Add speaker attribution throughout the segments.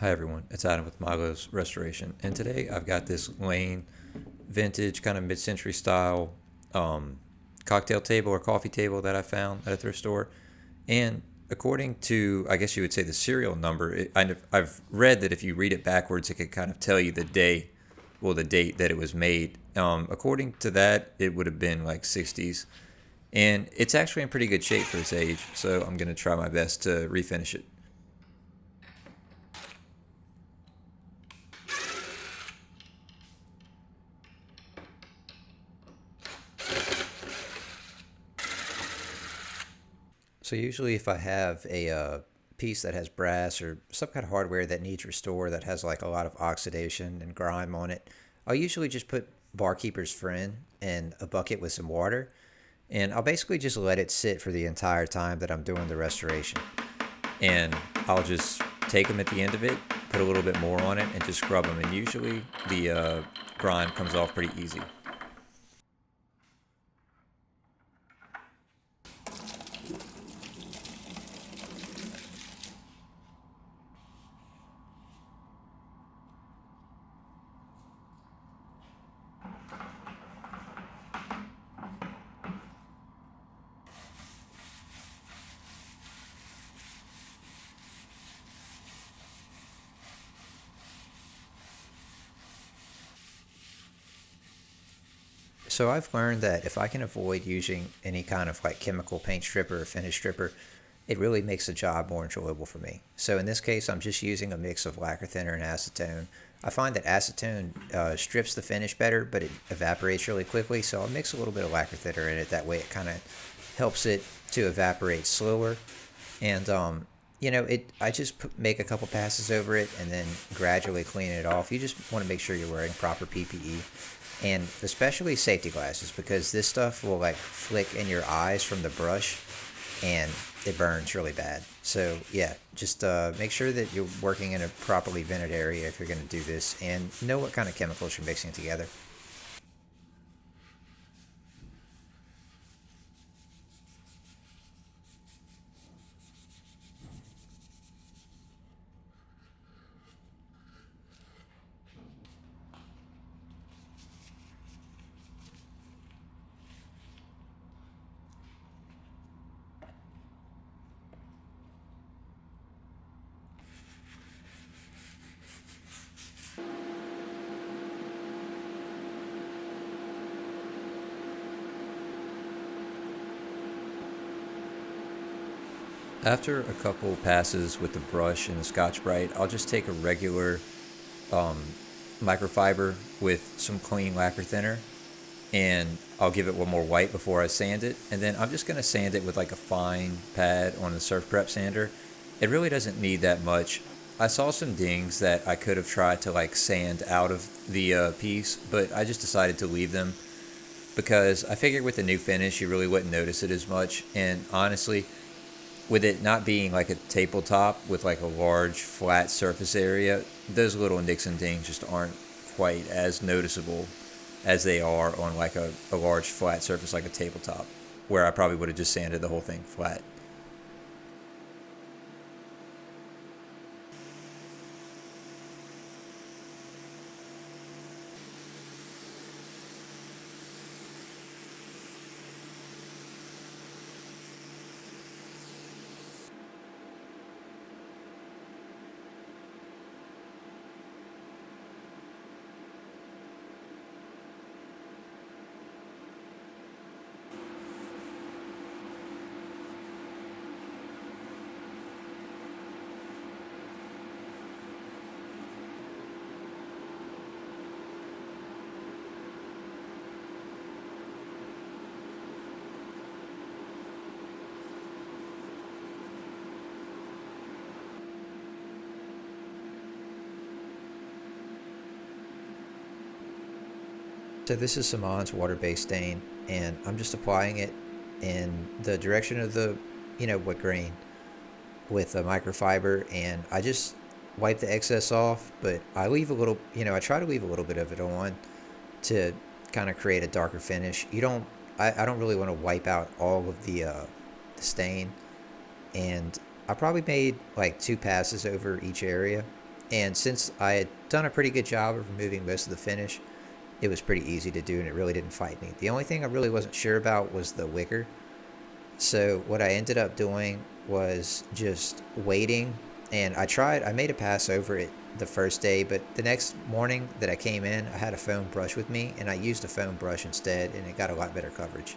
Speaker 1: Hi everyone, it's Adam with Milo's Restoration, and today I've got this Lane vintage kind of mid-century style cocktail table or coffee table that I found at a thrift store. And according to, I guess you would say the serial number, I've read that if you read it backwards, it could kind of tell you the day, well, the date that it was made. According to that, it would have been like 60s, and it's actually in pretty good shape for its age. So I'm gonna try my best to refinish it. So usually, if I have a piece that has brass or some kind of hardware that needs restore that has like a lot of oxidation and grime on it, I'll usually just put Barkeeper's Friend in a bucket with some water, and I'll basically just let it sit for the entire time that I'm doing the restoration. And I'll just take them at the end of it, put a little bit more on it, and just scrub them. And usually the grime comes off pretty easy. So I've learned that if I can avoid using any kind of like chemical paint stripper or finish stripper, it really makes the job more enjoyable for me. So in this case, I'm just using a mix of lacquer thinner and acetone. I find that acetone strips the finish better, but it evaporates really quickly. So I'll mix a little bit of lacquer thinner in it. That way, it kind of helps it to evaporate slower. And I just make a couple passes over it and then gradually clean it off. You just want to make sure you're wearing proper PPE and especially safety glasses because this stuff will like flick in your eyes from the brush and it burns really bad. So yeah, just make sure that you're working in a properly vented area if you're going to do this, and know what kind of chemicals you're mixing together. After a couple passes with the brush and the Scotch Brite, I'll just take a regular um, microfiber with some clean lacquer thinner, and I'll give it one more wipe before I sand it. And then I'm just going to sand it with like a fine pad on the Surf Prep sander. It really doesn't need that much. I saw some dings that I could have tried to like sand out of the piece, but I just decided to leave them because I figured with the new finish you really wouldn't notice it as much. And honestly, with it not being like a tabletop with like a large flat surface area, those little nicks and dings just aren't quite as noticeable as they are on like a large flat surface like a tabletop, where I probably would have just sanded the whole thing flat. So this is Saman's water-based stain, and I'm just applying it in the direction of the, what grain with a microfiber, and I just wipe the excess off, but I leave a little, I try to leave a little bit of it on to kind of create a darker finish. I don't really want to wipe out all of the stain, and I probably made like two passes over each area, And since I had done a pretty good job of removing most of the finish, it was pretty easy to do and it really didn't fight me. The only thing I really wasn't sure about was the wicker. So what I ended up doing was just waiting, and I made a pass over it the first day, but the next morning that I came in, I had a foam brush with me and I used a foam brush instead, and it got a lot better coverage.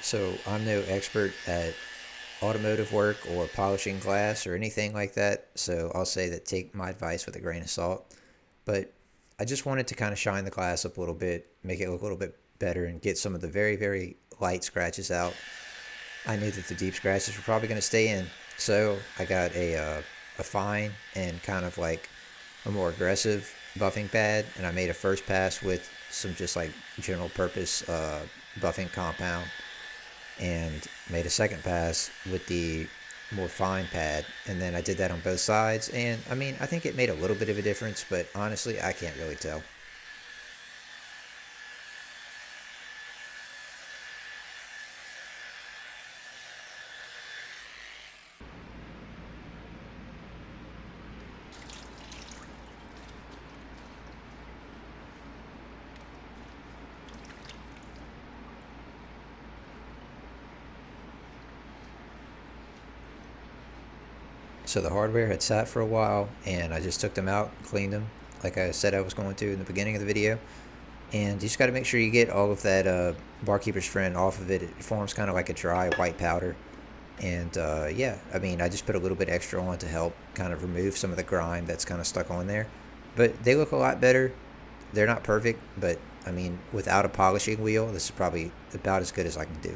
Speaker 1: So I'm no expert at automotive work or polishing glass or anything like that, so I'll say that take my advice with a grain of salt. But I just wanted to kind of shine the glass up a little bit, make it look a little bit better, and get some of the very, very light scratches out. I knew that the deep scratches were probably going to stay in, so I got a fine and kind of like a more aggressive buffing pad, and I made a first pass with some just like general purpose buffing compound, and made a second pass with the more fine pad, and then I did that on both sides, and I mean I think it made a little bit of a difference, but honestly I can't really tell. So the hardware had sat for a while, and I just took them out, cleaned them, like I said I was going to in the beginning of the video. And you just got to make sure you get all of that barkeeper's friend off of it. It forms kind of like a dry white powder. And yeah, I mean, I just put a little bit extra on to help kind of remove some of the grime that's kind of stuck on there. But they look a lot better. They're not perfect, but I mean, without a polishing wheel, this is probably about as good as I can do.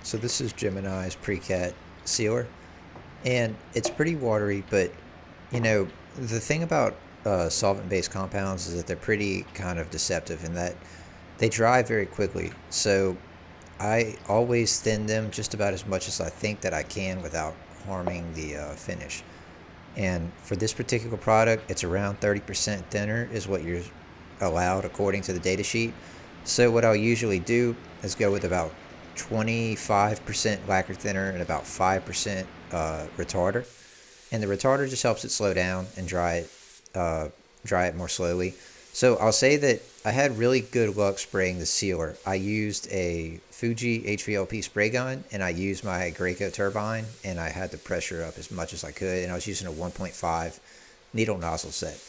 Speaker 1: So this is Gemini's Precat sealer, and it's pretty watery, but you know, the thing about solvent-based compounds is that they're pretty kind of deceptive in that they dry very quickly. So I always thin them just about as much as I think that I can without harming the finish. And for this particular product, it's around 30% thinner is what you're allowed according to the data sheet. So what I'll usually do is go with about 25% lacquer thinner and about 5% retarder. And the retarder just helps it slow down and dry it more slowly. So I'll say that I had really good luck spraying the sealer. I used a Fuji HVLP spray gun, and I used my Graco turbine, and I had the pressure up as much as I could, and I was using a 1.5 needle nozzle set.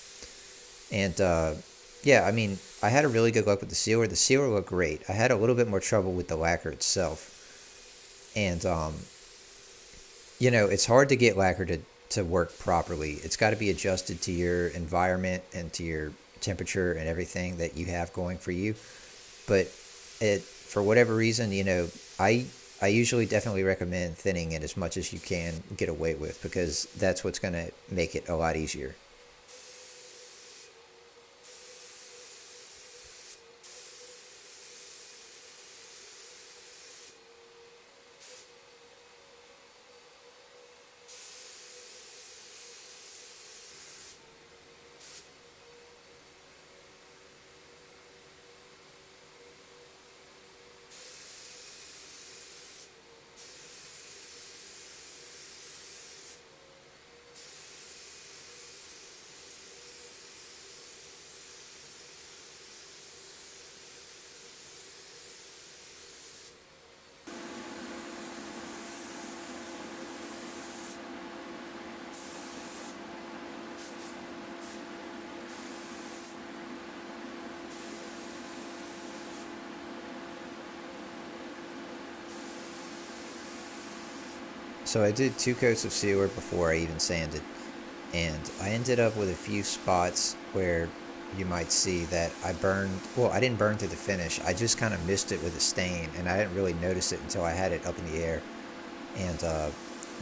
Speaker 1: And yeah, I mean, I had a really good luck with the sealer. The sealer looked great. I had a little bit more trouble with the lacquer itself, and it's hard to get lacquer to work properly. It's got to be adjusted to your environment and to your temperature and everything that you have going for you. But for whatever reason, I usually definitely recommend thinning it as much as you can get away with, because that's what's going to make it a lot easier. So I did 2 coats of sealer before I even sanded, and I ended up with a few spots where you might see that I burned. Well, I didn't burn through the finish. I just kind of missed it with a stain, and I didn't really notice it until I had it up in the air. And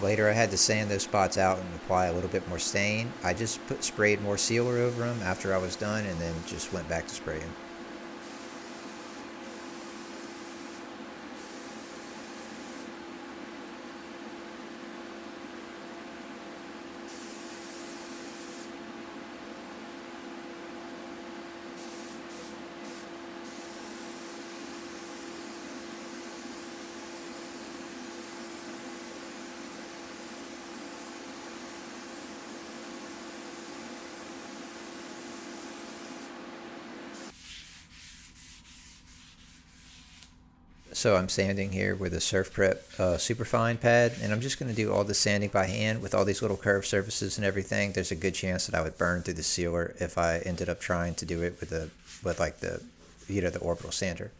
Speaker 1: later, I had to sand those spots out and apply a little bit more stain. I just sprayed more sealer over them after I was done, and then just went back to spraying. So I'm sanding here with a Surf Prep Superfine pad, and I'm just going to do all the sanding by hand with all these little curved surfaces and everything. There's a good chance that I would burn through the sealer if I ended up trying to do it with like the orbital sander.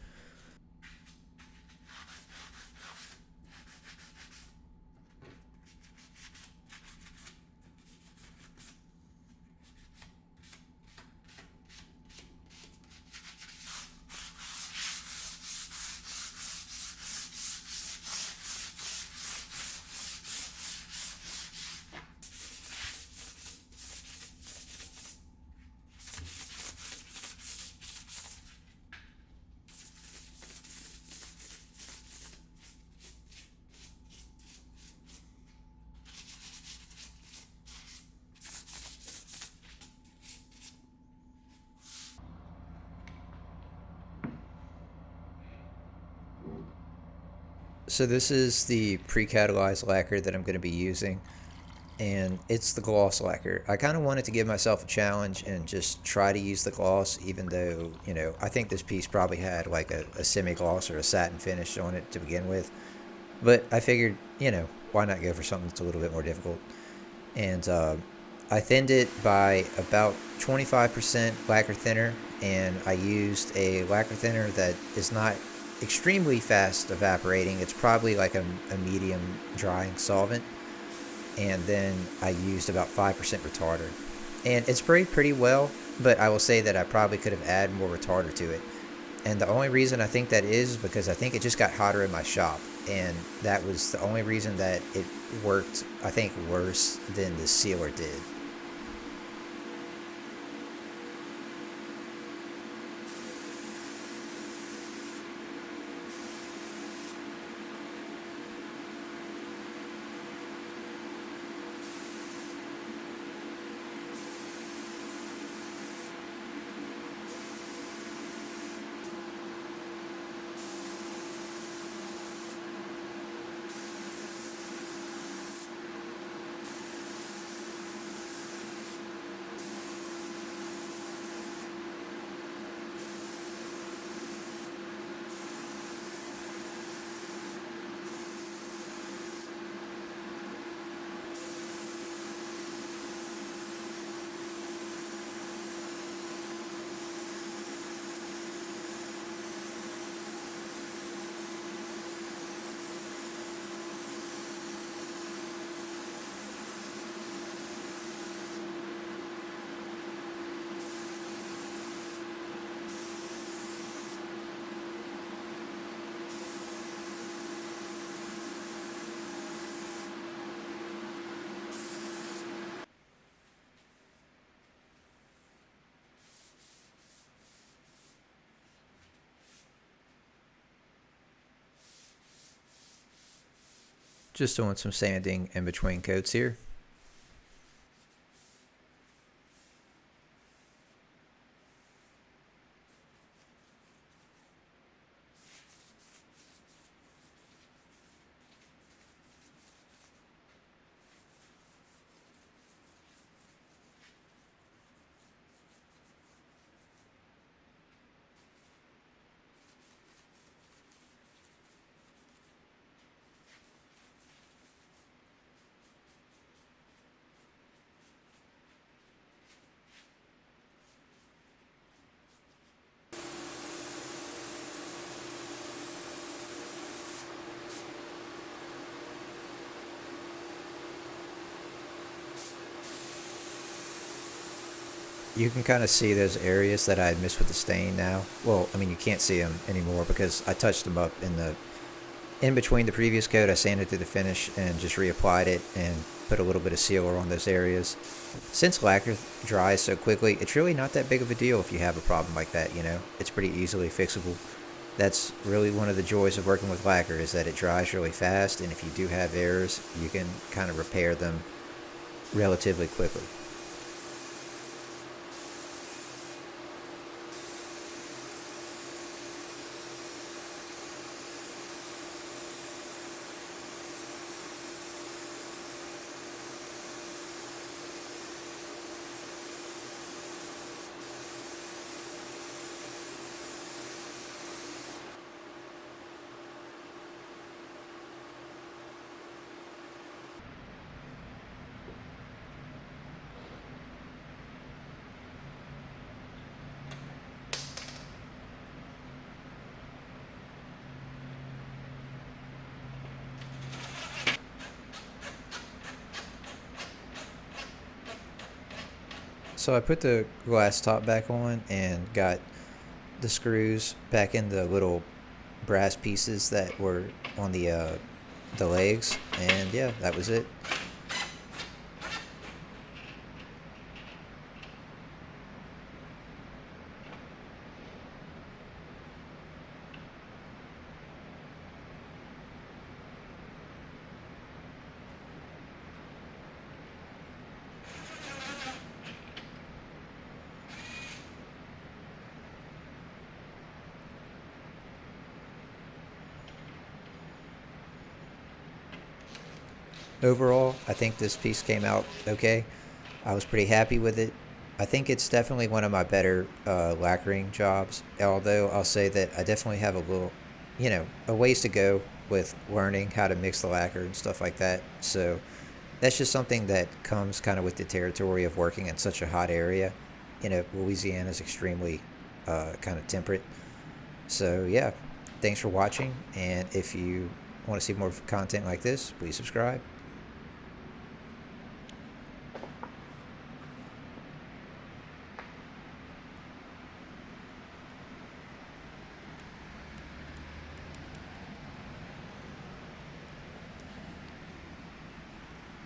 Speaker 1: So this is the pre-catalyzed lacquer that I'm going to be using, and it's the gloss lacquer. I kind of wanted to give myself a challenge and just try to use the gloss, even though, I think this piece probably had like a semi-gloss or a satin finish on it to begin with. But I figured, why not go for something that's a little bit more difficult? And I thinned it by about 25% lacquer thinner, and I used a lacquer thinner that is not extremely fast evaporating. It's probably like a medium drying solvent. And then I used about 5% retarder. And it sprayed pretty well, but I will say that I probably could have added more retarder to it. And the only reason I think that is because I think it just got hotter in my shop. And that was the only reason that it worked, I think, worse than the sealer did. Just doing some sanding in between coats here. You can kind of see those areas that I had missed with the stain now. Well, I mean, you can't see them anymore because I touched them up in between the previous coat. I sanded through the finish and just reapplied it and put a little bit of sealer on those areas. Since lacquer dries so quickly, it's really not that big of a deal if you have a problem like that, you know? It's pretty easily fixable. That's really one of the joys of working with lacquer, is that it dries really fast, and if you do have errors, you can kind of repair them relatively quickly. So I put the glass top back on and got the screws back in the little brass pieces that were on the legs, and yeah, that was it. Overall, I think this piece came out okay. I was pretty happy with it. I think it's definitely one of my better lacquering jobs, although I'll say that I definitely have a little, a ways to go with learning how to mix the lacquer and stuff like that. So that's just something that comes kind of with the territory of working in such a hot area. Louisiana is extremely kind of temperate. So yeah, thanks for watching, and if you want to see more content like this, please subscribe.